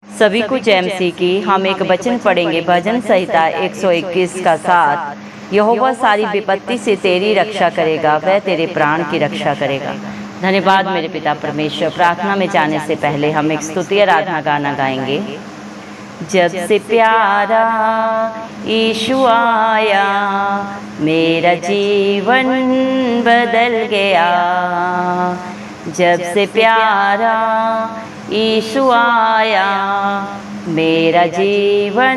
सभी को जय मसीह की। हम एक वचन पढ़ेंगे भजन संहिता 121 का 7। यहोवा सारी विपत्ति से तेरी रक्षा करेगा, वह तेरे प्राण की रक्षा करेगा। धन्यवाद मेरे पिता परमेश्वर। प्रार्थना में जाने से पहले हम एक स्तुति आराधना गाना गाएंगे। जब से प्यारा यीशु आया, मेरा जीवन बदल गया। जब से प्यारा यीशु आया, मेरा जीवन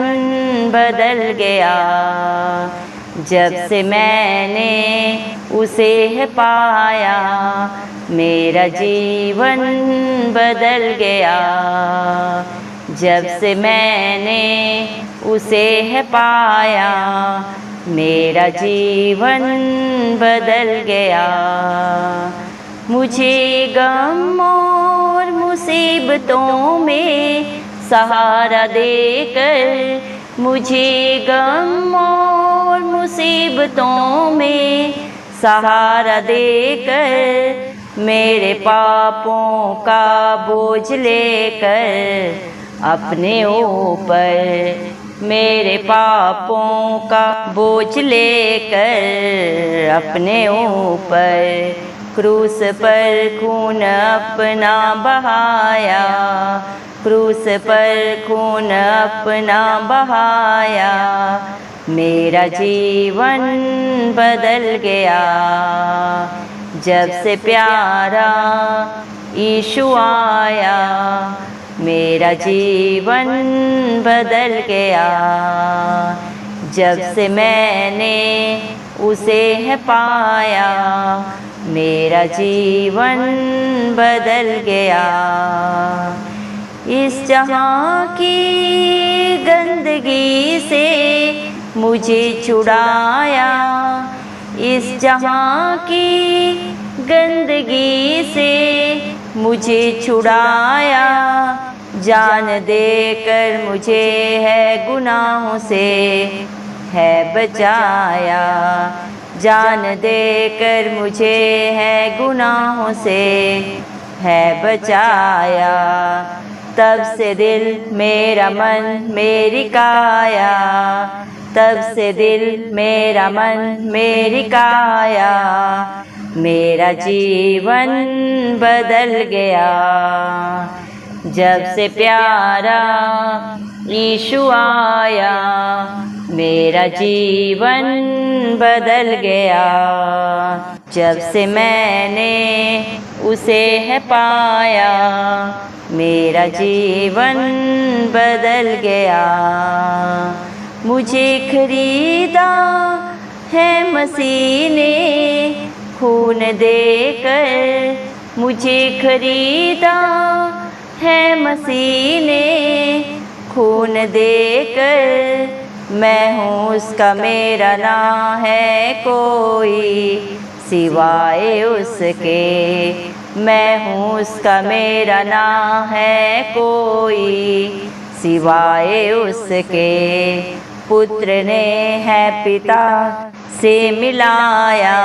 बदल गया। जब से मैंने उसे है पाया, मेरा जीवन बदल गया। जब से मैंने उसे है पाया, मेरा जीवन बदल गया। मुझे गम और मुसीबतों में सहारा देकर, मुझे गम और मुसीबतों में सहारा देकर, मेरे पापों का बोझ लेकर अपने ऊपर, मेरे पापों का बोझ लेकर अपने ऊपर, क्रूस पर खून अपना बहाया, क्रूस पर खून अपना बहाया। मेरा जीवन बदल गया। जब से प्यारा यीशु आया, मेरा जीवन बदल गया। जब से मैंने उसे है पाया, मेरा जीवन बदल गया। इस जहाँ की गंदगी से मुझे छुड़ाया, इस जहाँ की गंदगी से मुझे छुड़ाया। जान देकर मुझे है गुनाहों से है बचाया, जान देकर मुझे है गुनाहों से है बचाया। तब से दिल मेरा मन मेरी काया, तब से दिल मेरा मन मेरी काया, मेरा जीवन बदल गया। जब से प्यारा यीशु आया, मेरा जीवन बदल गया। जब से मैंने उसे है पाया, मेरा जीवन बदल गया। मुझे खरीदा है मसीह ने खून देकर, मुझे खरीदा है मसीह ने खून देकर। मैं हूँ उसका, मेरा ना है कोई सिवाय उसके। मैं हूँ उसका, मेरा ना है कोई सिवाय उसके। पुत्र ने है पिता से मिलाया,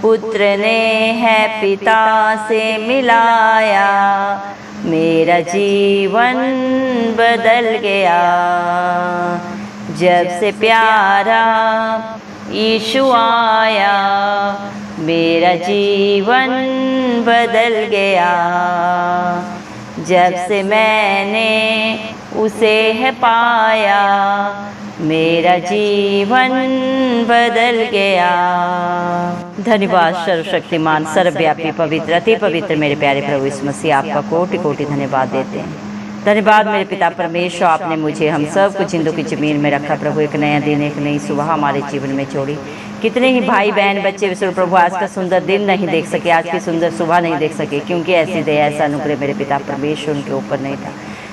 पुत्र ने है पिता से मिलाया। मेरा जीवन बदल गया। जब से प्यारा यीशु आया, मेरा जीवन बदल गया। जब से मैंने उसे है पाया, मेरा जीवन बदल गया। धन्यवाद सर्वशक्तिमान सर्वव्यापी पवित्र अति पवित्र मेरे प्यारे प्रभु यीशु मसीह, आपका कोटि कोटि धन्यवाद देते हैं। धन्यवाद मेरे पिता परमेश्वर, आपने मुझे हम सब कुछ जिंदों की ज़मीन में रखा प्रभु। एक नया दिन, एक नई सुबह हमारे जीवन में छोड़ी। कितने ही भाई बहन बच्चे विश्व प्रभु आज का सुंदर दिन नहीं देख सके, आज की सुंदर सुबह नहीं देख सके, क्योंकि ऐसी दया ऐसा अनुग्रह मेरे पिता परमेश्वर उनके ऊपर नहीं था।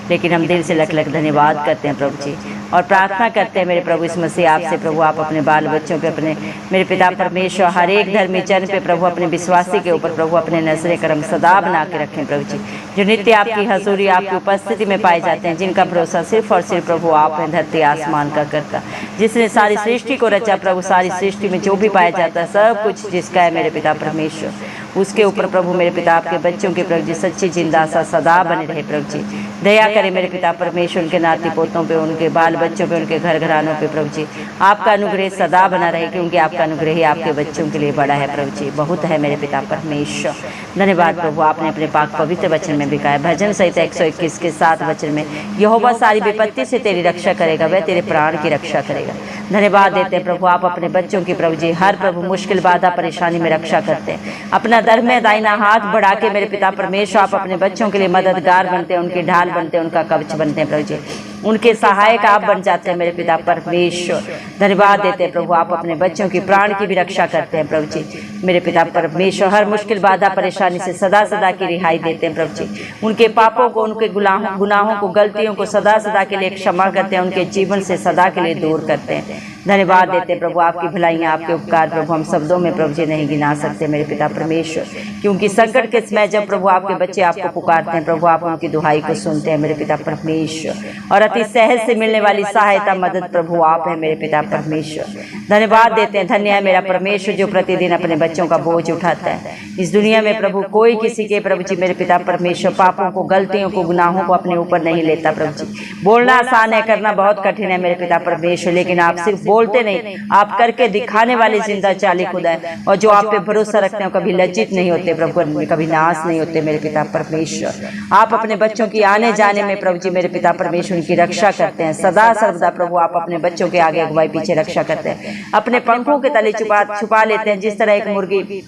लेकिन हम दिल से लख लख धन्यवाद करते हैं प्रभु जी, और प्रार्थना करते हैं मेरे प्रभु इस मसीह आपसे प्रभु, आप अपने बाल बच्चों पे, अपने मेरे पिता परमेश्वर हर एक धर्मी जन पे प्रभु, अपने विश्वासी के ऊपर प्रभु अपने नजरे करम सदा बना के रखें प्रभु जी, जो नित्य आपकी हजूरी आपकी उपस्थिति में पाए जाते हैं, जिनका भरोसा सिर्फ और सिर्फ प्रभु आप हैं, धरती आसमान का करता, जिसने सारी सृष्टि को रचा प्रभु, सारी सृष्टि में जो भी पाया जाता है सब कुछ जिसका है मेरे पिता परमेश्वर, उसके ऊपर प्रभु मेरे पिता आपके बच्चों के प्रभु जी सच्ची जिंदा आशा सदा बने रहे प्रभु जी। दया करें मेरे पिता परमेश्वर, उनके नाती पोतों पे, उनके बाल बच्चों पे, उनके घर घरानों पे प्रभु जी आपका अनुग्रह सदा बना रहे, क्योंकि आपका अनुग्रह ही आपके बच्चों के लिए बड़ा है प्रभु जी, बहुत है मेरे पिता परमेश्वर। धन्यवाद प्रभु, आपने अपने पाक पवित्र वचन में भी कहा, भजन संहिता 121 के 7 वचन में, यहोवा सारी विपत्ति से तेरी रक्षा करेगा, वह तेरे प्राण की रक्षा करेगा। धन्यवाद देते हैं प्रभु, आप अपने बच्चों की प्रभु जी हर प्रभु मुश्किल बाधा परेशानी में रक्षा करते हैं। अपना धर्म दाहिना हाथ बढ़ा के मेरे पिता परमेश्वर आप अपने बच्चों के लिए मददगार बनते हैं, उनकी ढाल बनते हैं, उनका कवच बनते हैं प्रभु जी, उनके सहायक आप बन जाते हैं मेरे पिता परमेश्वर। धन्यवाद देते हैं प्रभु, आप अपने बच्चों की प्राण की भी रक्षा करते हैं प्रभु जी मेरे पिता परमेश्वर। हर मुश्किल बाधा परेशानी से सदा सदा की रिहाई देते हैं प्रभु जी, उनके पापों को, उनके गुनाहों को, गलतियों को सदा सदा के लिए क्षमा करते हैं, उनके जीवन से सदा के लिए दूर करते हैं। धन्यवाद देते हैं प्रभु, आपकी भलाइयाँ, आपके उपकार प्रभु हम शब्दों में प्रभु जी नहीं गिना सकते मेरे पिता परमेश्वर, क्योंकि संकट के समय जब प्रभु आपके बच्चे आपको पुकारते हैं प्रभु आप उनकी दुहाई को सुनते हैं मेरे पिता परमेश्वर, और अति सहज से मिलने वाली सहायता मदद प्रभु आप है मेरे पिता परमेश्वर। धन्यवाद देते हैं, धन्य है मेरा परमेश्वर जो प्रतिदिन अपने बच्चों का बोझ उठाता है। इस दुनिया में प्रभु कोई किसी के प्रभु जी मेरे पिता परमेश्वर पापों को, गलतियों को, गुनाहों को अपने ऊपर नहीं लेता प्रभु जी। बोलना आसान है, करना बहुत कठिन है मेरे पिता परमेश्वर, लेकिन आप सिर्फ बोलते नहीं, आप करके दिखाने वाले जिंदा चाली खुदा है, और जो आप पे भरोसा रखते हैं कभी लज्जित नहीं होते प्रभु, कभी नाश नहीं होते मेरे पिता परमेश्वर। आप अपने बच्चों की आने जाने में प्रभु जी मेरे पिता परमेश्वर उनकी रक्षा करते हैं सदा सर्वदा प्रभु। आप अपने बच्चों के आगे अगुवाई पीछे रक्षा करते हैं, अपने पंखों के तले छुपा लेते हैं। जिस तरह एक मुर्गी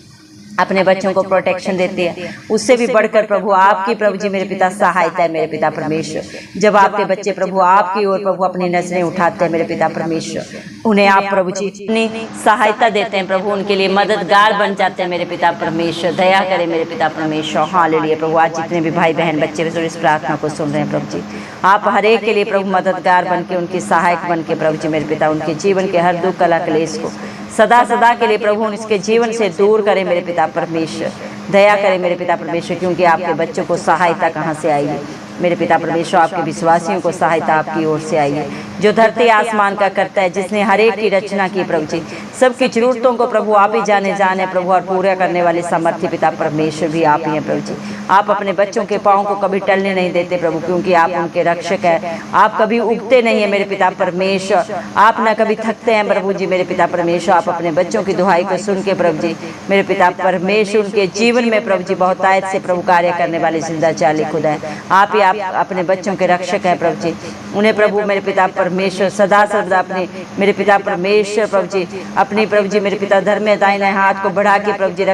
अपने बच्चों को प्रोटेक्शन देती है, उससे भी बढ़कर प्रभु आपकी प्रभु जी मेरे पिता सहायता है मेरे पिता परमेश्वर। जब आपके बच्चे प्रभु आपकी ओर प्रभु अपनी नजरें उठाते हैं मेरे पिता परमेश्वर, उन्हें आप प्रभु जी अपनी सहायता देते हैं प्रभु, उनके लिए मददगार बन जाते हैं मेरे पिता परमेश्वर। दया करें मेरे पिता परमेश्वर। हालेलुया प्रभु, आज जितने भी भाई बहन बच्चे इस प्रार्थना को सुन रहे हैं प्रभु जी, आप हर एक के लिए प्रभु मददगार बन के, उनकी सहायक बन के प्रभु जी मेरे पिता उनके जीवन के हर दुख कला क्लेश को सदा सदा के लिए प्रभु इसके जीवन से दूर करें मेरे पिता परमेश्वर। दया करें मेरे पिता परमेश्वर, क्योंकि आपके बच्चों को सहायता कहाँ से आएगी मेरे पिता परमेश्वर, आपके विश्वासियों को सहायता आपकी ओर से आई है, जो धरती आसमान का करता है, जिसने हर एक की रचना की प्रभु जी। सबकी जरूरतों को प्रभु आप ही जाने प्रभु, और पूरा करने वाले सामर्थ्य पिता परमेश्वर भी आप ही हैं प्रभु जी। आप अपने बच्चों के पाँव को कभी टलने नहीं देते प्रभु, क्योंकि आप उनके रक्षक हैं। आप कभी उगते नहीं है मेरे पिता परमेश्वर, आप न कभी थकते हैं प्रभु जी मेरे पिता परमेश्वर। आप अपने बच्चों की दुहाई को सुन के प्रभु जी मेरे पिता परमेश्वर उनके जीवन में प्रभु जी बहुतायत से प्रभु कार्य करने वाले जिंदा चाली खुदा है। आप ही आप अपने बच्चों के रक्षक हैं प्रभु जी, उन्हें प्रभु मेरे पिता परमेश्वर सदा सर्वदा अपने मेरे पिता परमेश्वर प्रभु जी अपनी प्रभु जी मेरे पिता धर्म में दाहिने हाथ को बढ़ा के प्रभु जी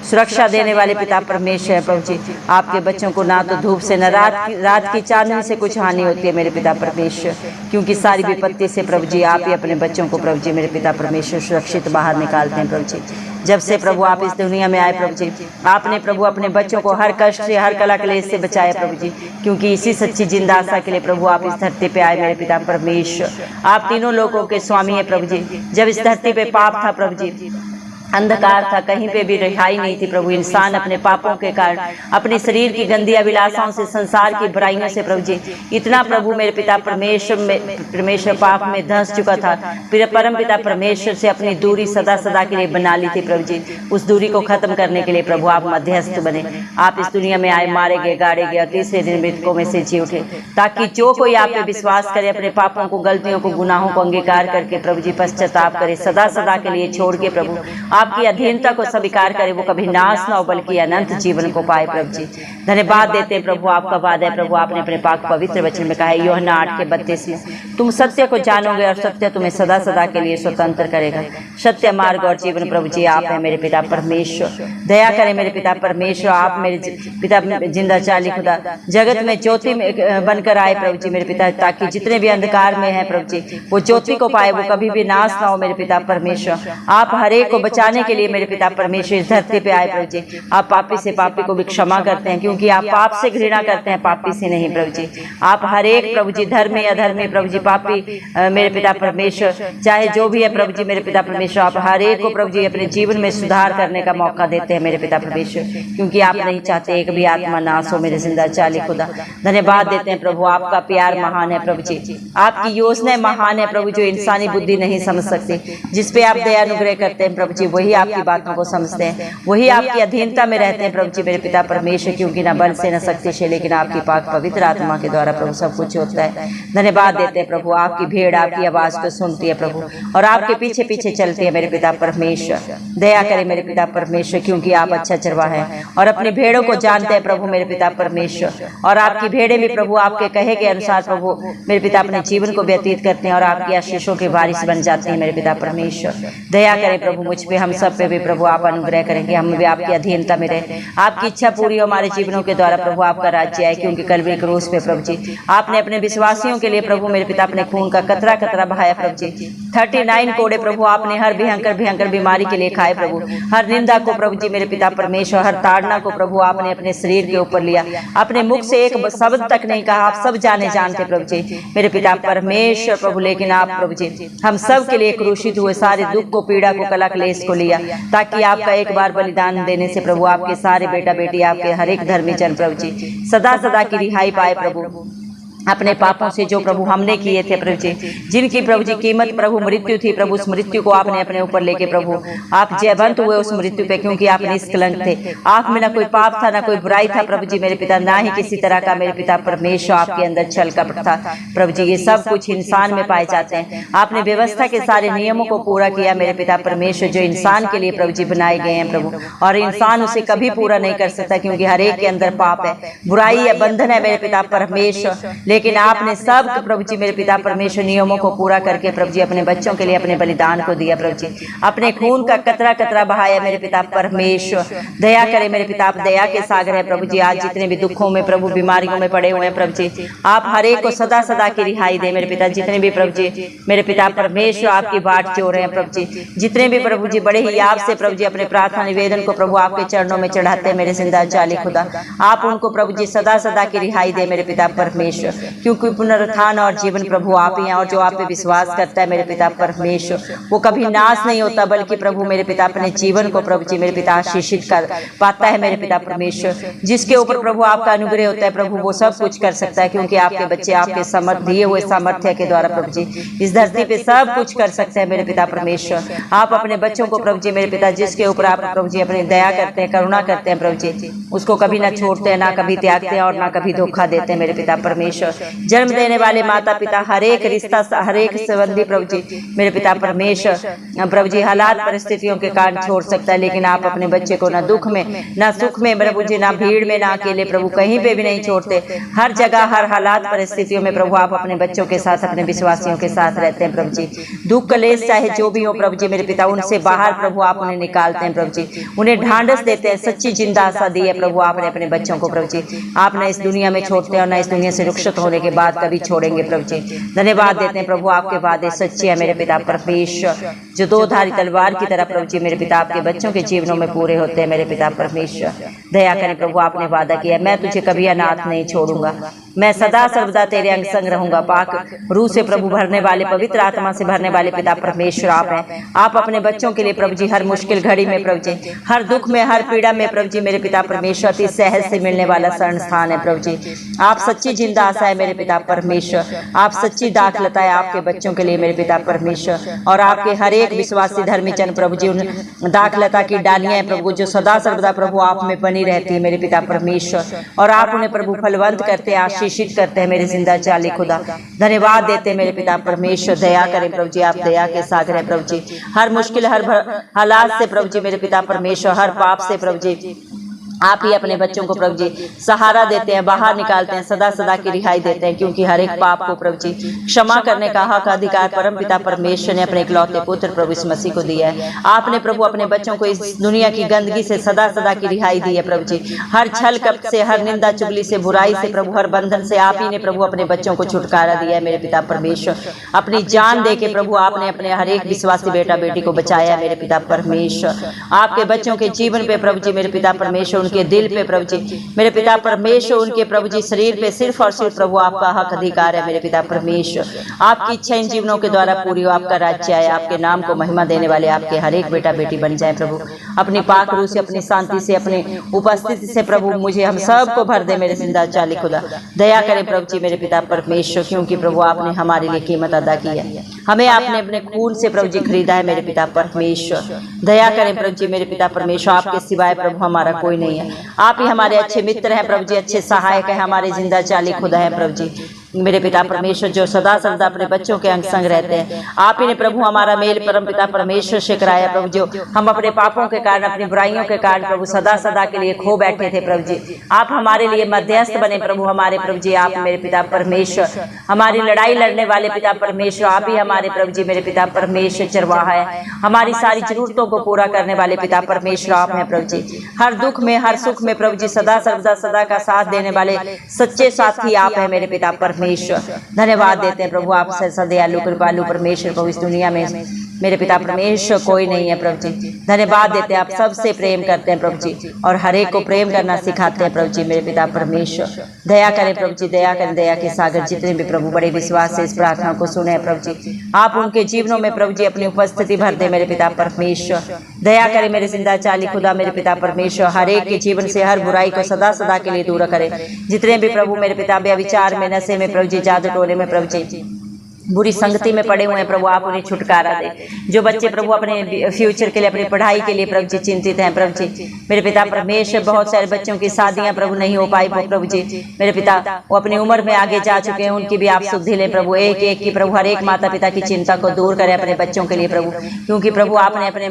सुरक्षा देने वाले पिता परमेश्वर है प्रभु जी। आपके बच्चों को ना तो धूप से न रात की चांदनी से कुछ हानि होती है मेरे पिता परमेश्वर, क्योंकि सारी विपत्ति से प्रभु जी आप ही अपने बच्चों को प्रभु जी मेरे पिता परमेश्वर सुरक्षित बाहर निकालते हैं प्रभु जी। जब से प्रभु आप इस दुनिया में आए प्रभु जी, आपने प्रभु अपने बच्चों को हर कष्ट से, हर कला क्लेश से बचाया प्रभु जी, क्योंकि इसी सच्ची जिंदा आशा के लिए प्रभु आप इस धरती पे आए मेरे पिता परमेश्वर। आप तीनों लोगों के स्वामी हैं प्रभु जी। जब इस धरती पे पाप था प्रभु जी, अंधकार था, कहीं पे भी रिहाई नहीं थी प्रभु, इंसान अपने पापों के कारण, अपने शरीर की गंदी अभिलाषाओं से, संसार की बुराइयों से प्रभु जी इतना प्रभु मेरे पिता परमेश्वर पाप में धंस चुका था। फिर परम पिता परमेश्वर से अपनी दूरी सदा सदा के लिए बना ली थी प्रभु जी। उस दूरी को खत्म करने के लिए प्रभु आप मध्यस्थ बने। आप इस दुनिया में आए, मारे गए, गाड़े गए, तीसरे दिन मृतकों में से जी उठे, ताकि जो कोई आप पे विश्वास करे, अपने पापों को, गलतियों को, गुनाहों को अंगीकार करके प्रभु जी पश्चाताप करे, सदा सदा के लिए छोड़ के प्रभु आपकी अधीनता को स्वीकार करे, वो कभी नाश न हो बल्कि अनंत जीवन को पाए प्रभु जी। धन्यवाद देते हैं प्रभु, आपका वादा है प्रभु, आपने अपने पाक पवित्र वचन में कहा है यूहन्ना 8:32 में, तुम सत्य को जानोगे और सत्य तुम्हें सदा सदा के लिए स्वतंत्र करेगा। सत्य मार्ग और जीवन प्रभु जी आप है मेरे पिता परमेश्वर। दया करें मेरे पिता परमेश्वर, आप मेरे पिता जिंदा चाली खुदा जगत में ज्योति में बनकर आए प्रभु जी मेरे पिता, ताकि जितने भी अंधकार में है प्रभु जी वो ज्योति को पाए, वो कभी भी नाश ना हो मेरे पिता परमेश्वर। आप हर एक को बचाने के लिए मेरे पिता परमेश्वर इस धरती पे आए प्रभु जी। आप पापी से पापी को भी क्षमा करते हैं, क्योंकि आप पाप से घृणा करते हैं, पापी से नहीं प्रभु जी। आप हर एक प्रभु जी धर्म में अधर्मी प्रभु जी पापी मेरे पिता परमेश्वर चाहे जो भी है प्रभु जी मेरे पिता परमेश्वर, आप हर एक को प्रभु जी अपने जीवन में सुधार करने का मौका देते हैं मेरे पिता परमेश्वर, क्योंकि आप नहीं चाहते एक भी आत्मा नाश हो मेरे जिंदा चाली खुदा। धन्यवाद देते हैं प्रभु, आपका प्यार महान है प्रभु जी, आपकी योजनाएं महान है प्रभु, जो इंसानी बुद्धि नहीं समझ सकती। जिस पे आप दया अनुग्रह करते हैं प्रभु जी वही वही आपकी बातों को समझते हैं, वही आपकी अधीनता में रहते हैं प्रभु जी मेरे पिता परमेश्वर, क्योंकि ना बल से न शक्ति से लेकिन आपकी पाक पवित्र आत्मा के द्वारा प्रभु सब कुछ होता है। धन्यवाद देते हैं प्रभु, आपकी भेड़ आपकी आवाज को सुनती है प्रभु और आपके पीछे पीछे चलती है मेरे पिता परमेश्वर। दया करें मेरे पिता परमेश्वर, क्योंकि आप अच्छा चरवाहा है और अपनी भेड़ों को जानते हैं प्रभु मेरे पिता परमेश्वर। और आपकी भेड़ें भी प्रभु आपके कहे के अनुसार प्रभु मेरे पिता अपने जीवन को व्यतीत करते हैं और आपकी आशीषों के वारिस बन जाते हैं मेरे पिता परमेश्वर। दया करें प्रभु मुझ पे, हम सब पे भी प्रभु आप अनुग्रह करेंगे, हम भी आपकी अधीनता में रहे, आपकी इच्छा पूरी हो हमारे जीवनों के द्वारा प्रभु, आपका राज्य आए। क्योंकि कलवरी क्रूस पे प्रभु जी आपने अपने विश्वासियों के लिए प्रभु मेरे पिता अपने खून का कतरा कतरा बहाया प्रभु जी। 39 कोड़े प्रभु आपने हर भयंकर बीमारी के लिए खाए प्रभु, हर निंदा को प्रभु जी मेरे पिता परमेश्वर, हर ताड़ना को प्रभु आपने अपने शरीर के ऊपर लिया, अपने मुख से एक शब्द तक नहीं कहा। आप सब जानते प्रभु जी मेरे पिता परमेश्वर प्रभु, लेकिन आप प्रभु जी हम सब के लिए क्रूसित हुए, सारे दुख को पीड़ा को कलह क्लेश को लिया, ताकि आपका एक बार बलिदान देने से प्रभु आपके सारे बेटा बेटी आपके हर एक धर्मी जन प्रभु जी सदा सदा की रिहाई पाए प्रभु। अपने पापों से जो प्रभु हमने किए थे प्रभु जी, जिनकी प्रभु जी कीमत प्रभु मृत्यु थी प्रभु, उस मृत्यु को आपने अपने ऊपर लेके प्रभु आप जयवंत हुए उस मृत्यु पे, क्योंकि आप निष्कलंक थे। आप में ना कोई पाप था ना कोई बुराई था प्रभु जी मेरे पिता, ना ही किसी तरह का मेरे पिता परमेश्वर आपके अंदर छल कपट था प्रभु जी। ये सब कुछ इंसान में पाए जाते हैं। आपने व्यवस्था के सारे नियमों को पूरा किया मेरे पिता परमेश्वर, जो इंसान के लिए प्रभु जी बनाए गए हैं प्रभु, और इंसान उसे कभी पूरा नहीं कर सकता, क्योंकि हर एक के अंदर पाप है, बुराई है, बंधन है मेरे पिता परमेश्वर। लेकिन आपने सब प्रभु जी मेरे पिता परमेश्वर नियमों को पूरा करके प्रभु जी अपने बच्चों के लिए अपने बलिदान को दिया प्रभु जी, अपने खून का कतरा कतरा बहाया मेरे पिता परमेश्वर। दया करे मेरे पिता, आप दया के सागर है प्रभु जी। आज जितने भी दुखों में प्रभु बीमारियों में पड़े हुए हैं प्रभु जी, आप हर एक को सदा सदा की रिहाई दे मेरे पिता। जितने भी प्रभु जी मेरे पिता परमेश्वर आपकी बाट जोड़ रहे हैं प्रभु जी, जितने भी प्रभु जी बड़े ही आपसे प्रभु जी अपने प्रार्थना निवेदन को प्रभु आपके चरणों में चढ़ाते हैं मेरे जिंदा जाली खुदा, आप उनको प्रभु जी सदा सदा की रिहाई दे मेरे पिता परमेश्वर, क्योंकि पुनरुत्थान और जीवन प्रभु आप ही हैं। और जो आप पे विश्वास करता है मेरे पिता परमेश्वर, वो कभी नाश नहीं होता, बल्कि प्रभु मेरे पिता अपने जीवन को प्रभु जी मेरे पिता आशीषित कर पाता है मेरे पिता परमेश्वर। जिसके ऊपर प्रभु आपका अनुग्रह होता है प्रभु, वो सब कुछ कर सकता है, क्योंकि आपके बच्चे आपके समर्थ दिए हुए सामर्थ्य के द्वारा प्रभु जी इस धरती पे सब कुछ कर सकते हैं मेरे पिता परमेश्वर। आप अपने बच्चों को प्रभु जी मेरे पिता, जिसके ऊपर आप प्रभु जी अपनी दया करते हैं, करुणा करते हैं प्रभु जी, उसको कभी ना छोड़ते हैं, ना कभी त्यागते हैं और ना कभी धोखा देते हैं मेरे पिता परमेश्वर। जन्म देने वाले माता पिता, हर एक रिश्ता, हर एक संबंधी प्रभु जी मेरे पिता परमेश्वर प्रभु जी हालात परिस्थितियों के कारण छोड़ सकता है, लेकिन आप अपने बच्चे को ना दुख में ना सुख में प्रभु जी, ना भीड़ में ना अकेले प्रभु, कहीं पे भी नहीं छोड़ते। हर जगह हर हालात परिस्थितियों में प्रभु आप अपने बच्चों के साथ, अपने विश्वासियों के साथ रहते हैं प्रभु जी। दुख कलेश चाहे जो भी हो प्रभु जी मेरे पिता, उनसे बाहर प्रभु आप उन्हें निकालते हैं प्रभु जी, उन्हें ढांढस देते हैं, सच्ची जिंदा आशा दी है प्रभु आपने अपने बच्चों को प्रभु जी। आप न इस दुनिया में छोड़ते और न इस दुनिया से रुखसत होने के बाद कभी छोड़ेंगे प्रभु जी। धन्यवाद देते हैं प्रभु, आपके वादे सच्चे हैं मेरे पिता परमेश्वर, जो दो धारी तलवार की तरह प्रभु जी मेरे पिता आपके बच्चों के जीवनों में पूरे होते हैं मेरे पिता परमेश्वर। दया करें प्रभु, आपने वादा किया मैं तुझे कभी अनाथ नहीं छोड़ूंगा, मैं सदा सर्वदा तेरे अंग संग रहूंगा। पाक रूह से प्रभु भरने वाले, पवित्र आत्मा से भरने वाले पिता परमेश्वर आप हैं। आप अपने बच्चों के लिए प्रभु जी हर मुश्किल घड़ी में प्रभु जी, हर दुख में, हर पीड़ा में प्रभु जी मेरे पिता परमेश्वर अति सहज से मिलने वाला शरण स्थान है प्रभु जी। आप सच्ची जिंदा आशा है मेरे पिता परमेश्वर, आप सच्ची दाखलता है आपके बच्चों के लिए मेरे पिता परमेश्वर। और आपके हर एक विश्वासी धर्मी जन प्रभु जी उन दाखलता की डालियां हैं प्रभु, जो सदा सर्वदा प्रभु आप में बनी रहती है मेरे पिता परमेश्वर, और आप उन्हें प्रभु फलवंत करते हैं, आशीषित करते हैं मेरे जिंदा जाली खुदा। धन्यवाद देते हैं मेरे पिता परमेश्वर। दया करें प्रभु जी, आप दया के सागर हैं प्रभु जी। हर मुश्किल, हर हालात से प्रभु जी मेरे पिता परमेश्वर, हर पाप से प्रभु जी आप ही अपने बच्चों को प्रभु जी सहारा देते हैं, बाहर निकालते हैं, सदा सदा की रिहाई देते हैं, क्योंकि हर एक पाप को प्रभु जी क्षमा करने का हक अधिकार परम पिता परमेश्वर ने अपने इकलौते पुत्र प्रभु इस मसीह को दिया है। आपने प्रभु अपने बच्चों को इस दुनिया की गंदगी से सदा सदा की रिहाई दी है प्रभु जी, हर छल कपट से, हर निंदा चुगली से, बुराई से प्रभु, हर बंधन से आप ही ने प्रभु अपने बच्चों को छुटकारा दिया है मेरे पिता परमेश्वर। अपनी जान दे के प्रभु आपने अपने हर एक विश्वासी बेटा बेटी को बचाया मेरे पिता परमेश्वर। आपके बच्चों के जीवन पे प्रभु जी मेरे पिता परमेश्वर उनके दिल पे प्रभु जी, मेरे पिता परमेश्वर उनके प्रभु जी शरीर पे सिर्फ और सिर्फ प्रभु आपका हक अधिकार है। मेरे पिता परमेश्वर आपकी इच्छा इन जीवनों के द्वारा पूरी हो, आपका राज्य आए, आपके नाम को महिमा देने वाले आपके हर एक बेटा बेटी बन जाए प्रभु। अपनी पाक रूह से, अपनी शांति से, अपनी उपस्थिति से प्रभु मुझे हम सब को भर दे मेरे जिंदा चाली खुदा। दया करें प्रभु जी मेरे पिता परमेश्वर, क्योंकि प्रभु आपने हमारे लिए कीमत अदा की है, हमें आपने अपने खून से प्रभु जी खरीदा है मेरे पिता परमेश्वर। दया करें प्रभु जी मेरे पिता परमेश्वर, आपके सिवाय प्रभु हमारा कोई नहीं है। आप ही हमारे अच्छे मित्र हैं प्रभु जी, अच्छे सहायक है, हमारे जिंदा चाली खुदा है प्रभु जी मेरे पिता परमेश्वर, जो सदा सर्वदा अपने बच्चों के अंग संग रहते हैं। आप ही ने प्रभु हमारा मेल परम पिता परमेश्वर से कराया प्रभु, जो हम अपने पापों के कारण, अपनी बुराइयों के कारण प्रभु सदा सदा के लिए खो बैठे थे प्रभु जी। आप हमारे लिए मध्यस्थ बने प्रभु हमारे प्रभु जी। आप मेरे पिता परमेश्वर हमारी लड़ाई लड़ने वाले पिता परमेश्वर, आप ही हमारे प्रभु जी मेरे पिता परमेश्वर चरवाहा है, हमारी सारी जरूरतों को पूरा करने वाले पिता परमेश्वर आप हैं प्रभु जी। हर दुख में, हर सुख में प्रभु जी सदा सर्वदा सदा का साथ देने वाले सच्चे साथी आप हैं मेरे पिता परमेश्वर। धन्यवाद देते हैं प्रभु, आप से दयालु कृपालु परमेश्वर प्रभु इस दुनिया में मेरे पिता परमेश्वर कोई नहीं है प्रभु जी। धन्यवाद देते हैं, आप सबसे प्रेम करते हैं प्रभु जी, और हर एक को प्रेम करना सिखाते हैं प्रभु जी मेरे पिता परमेश्वर। दया करें प्रभु जी, दया करें, दया के सागर जितने भी प्रभु बड़े विश्वास से इस प्रार्थना को सुने प्रभु जी, आप उनके जीवनों में प्रभु जी अपनी उपस्थिति भर दे मेरे पिता परमेश्वर। दया करें मेरे जिंदा चाली खुदा मेरे पिता परमेश्वर, हर एक के जीवन से हर बुराई को सदा सदा के लिए दूर करें। जितने भी प्रभु मेरे पिता व्यभिचार में, नशे में प्रभु जी, जादू टोने में प्रभु जी, बुरी संगति में पड़े हुए हैं प्रभु, आप उन्हें छुटकारा दे। जो बच्चे प्रभु अपने फ्यूचर के लिए, अपनी पढ़ाई के लिए प्रभु जी चिंतित हैं प्रभु जी मेरे पिता परमेश्वर, बहुत सारे बच्चों की शादियां प्रभु नहीं हो पाई प्रभु जी मेरे पिता, वो अपनी उम्र में आगे जा चुके हैं, उनकी भी आप सुधि लें प्रभु। एक एक की प्रभु हर एक माता पिता की चिंता को दूर करें अपने बच्चों के लिए प्रभु, क्योंकि प्रभु आपने अपने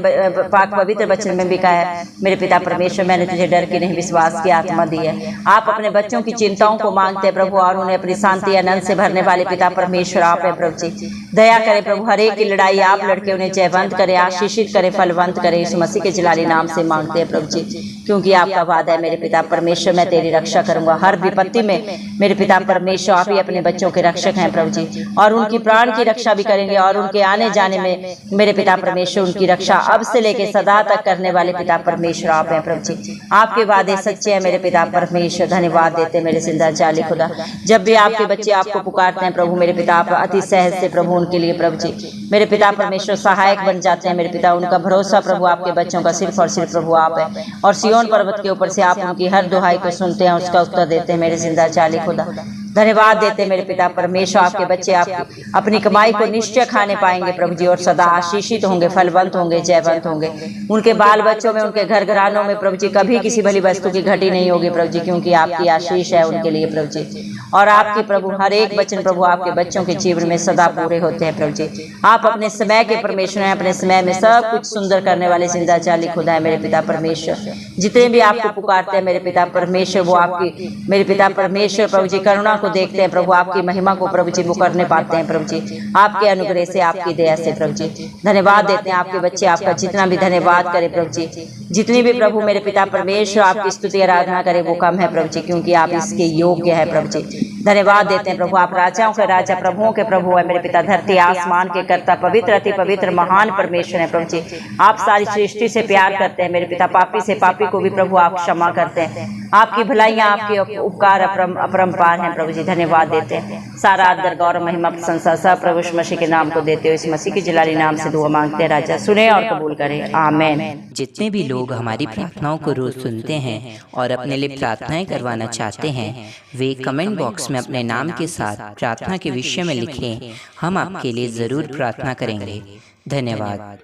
पाक पवित्र वचन में भी कहा है मेरे पिता परमेश्वर, मैंने तुझे डर की नहीं विश्वास की आत्मा दी है। आप अपने बच्चों की चिंताओं को मांगते हैं प्रभु, और उन्हें अपनी शांति आनंद से भरने वाले पिता परमेश्वर आप है प्रभु जी। दया करें प्रभु, हर एक की लड़ाई आप लड़के उन्हें जयवंत करें, आशीषित करें, फलवंत करें, इस मसीह के जलाली नाम से मांगते हैं प्रभु जी, क्योंकि आपका वादा है मेरे पिता परमेश्वर, मैं तेरी रक्षा करूंगा हर विपत्ति में मेरे पिता परमेश्वर। आप ही अपने बच्चों के रक्षक हैं प्रभु जी, और उनकी प्राण की रक्षा भी करेंगे, और उनके आने जाने में मेरे पिता परमेश्वर उनकी रक्षा अब से लेके सदा तक करने वाले पिता परमेश्वर आप हैं प्रभु जी। आपके वादे सच्चे हैं मेरे पिता परमेश्वर। धन्यवाद देते मेरे जिंदा चाली खुदा, जब भी आपके बच्चे आपको पुकारते हैं प्रभु मेरे पिता, आप अति सहज से प्रभु उनके लिए प्रभु जी मेरे पिता परमेश्वर सहायक बन जाते हैं मेरे पिता। उनका भरोसा प्रभु आपके बच्चों का सिर्फ और सिर्फ प्रभु आप है, और सिय्योन पर्वत के ऊपर से आप उनकी हर दुहाई को सुनते हैं, उसका उत्तर देते हैं मेरे जिंदा चाली खुदा। धन्यवाद देते मेरे पिता परमेश्वर, आपके बच्चे आप अपनी कमाई को निश्चय खाने पाएंगे प्रभु जी, और सदा आशीषित होंगे, फलवंत होंगे, जयवंत होंगे। उनके बाल बच्चों में, उनके घर घरानों में प्रभु जी कभी किसी भली वस्तु की घटी नहीं होगी प्रभु जी, क्योंकि आपकी आशीष है उनके लिए प्रभु जी, और आपके प्रभु हर एक वचन प्रभु आपके बच्चों के जीवन में सदा पूरे होते हैं प्रभु जी। आप अपने समय के परमेश्वर हैं, अपने समय में सब कुछ सुंदर करने वाले जिंदा चाली खुदा है मेरे पिता परमेश्वर। जितने भी आपको पुकारते हैं मेरे पिता परमेश्वर, वो आपकी मेरे पिता परमेश्वर प्रभु जी करुणा को देखते हैं प्रभु, आपकी महिमा को प्रभु जी वो करने पाते हैं प्रभु जी, आपके अनुग्रह से, आपकी दया से प्रभु जी। धन्यवाद देते हैं आपके बच्चे, आपका जितना भी धन्यवाद करें प्रभु जी, जितनी भी प्रभु मेरे पिता परमेश्वर आपकी स्तुति आराधना करें वो कम है प्रभु जी, क्योंकि आप इसके योग्य है प्रभु जी। धन्यवाद देते हैं प्रभु, आप राजाओं के राजा, प्रभुओं के प्रभु है मेरे पिता, धरती आसमान के कर्ता, पवित्र अति पवित्र महान परमेश्वर है प्रभु जी। आप सारी सृष्टि से प्यार करते हैं मेरे पिता, पापी से पापी को भी प्रभु आप क्षमा करते हैं। आपकी भलाइयाँ, आपके उपकार अपरंपार हैं प्रभु जी। धन्यवाद देते हैं, सारा आदर गौरव महिमा प्रशंसा सब प्रभु यीशु मसीह के नाम को देते हुए, इस मसीह के जलाली नाम से दुआ मांगते हैं राजा, सुने और कबूल करें, आमीन। जितने भी लोग हमारी प्रार्थनाओं को रोज सुनते हैं और अपने लिए प्रार्थनाएं करवाना चाहते हैं, वे कमेंट बॉक्स में अपने नाम के साथ प्रार्थना के विषय में लिखें, हम आपके लिए ज़रूर प्रार्थना करेंगे। धन्यवाद।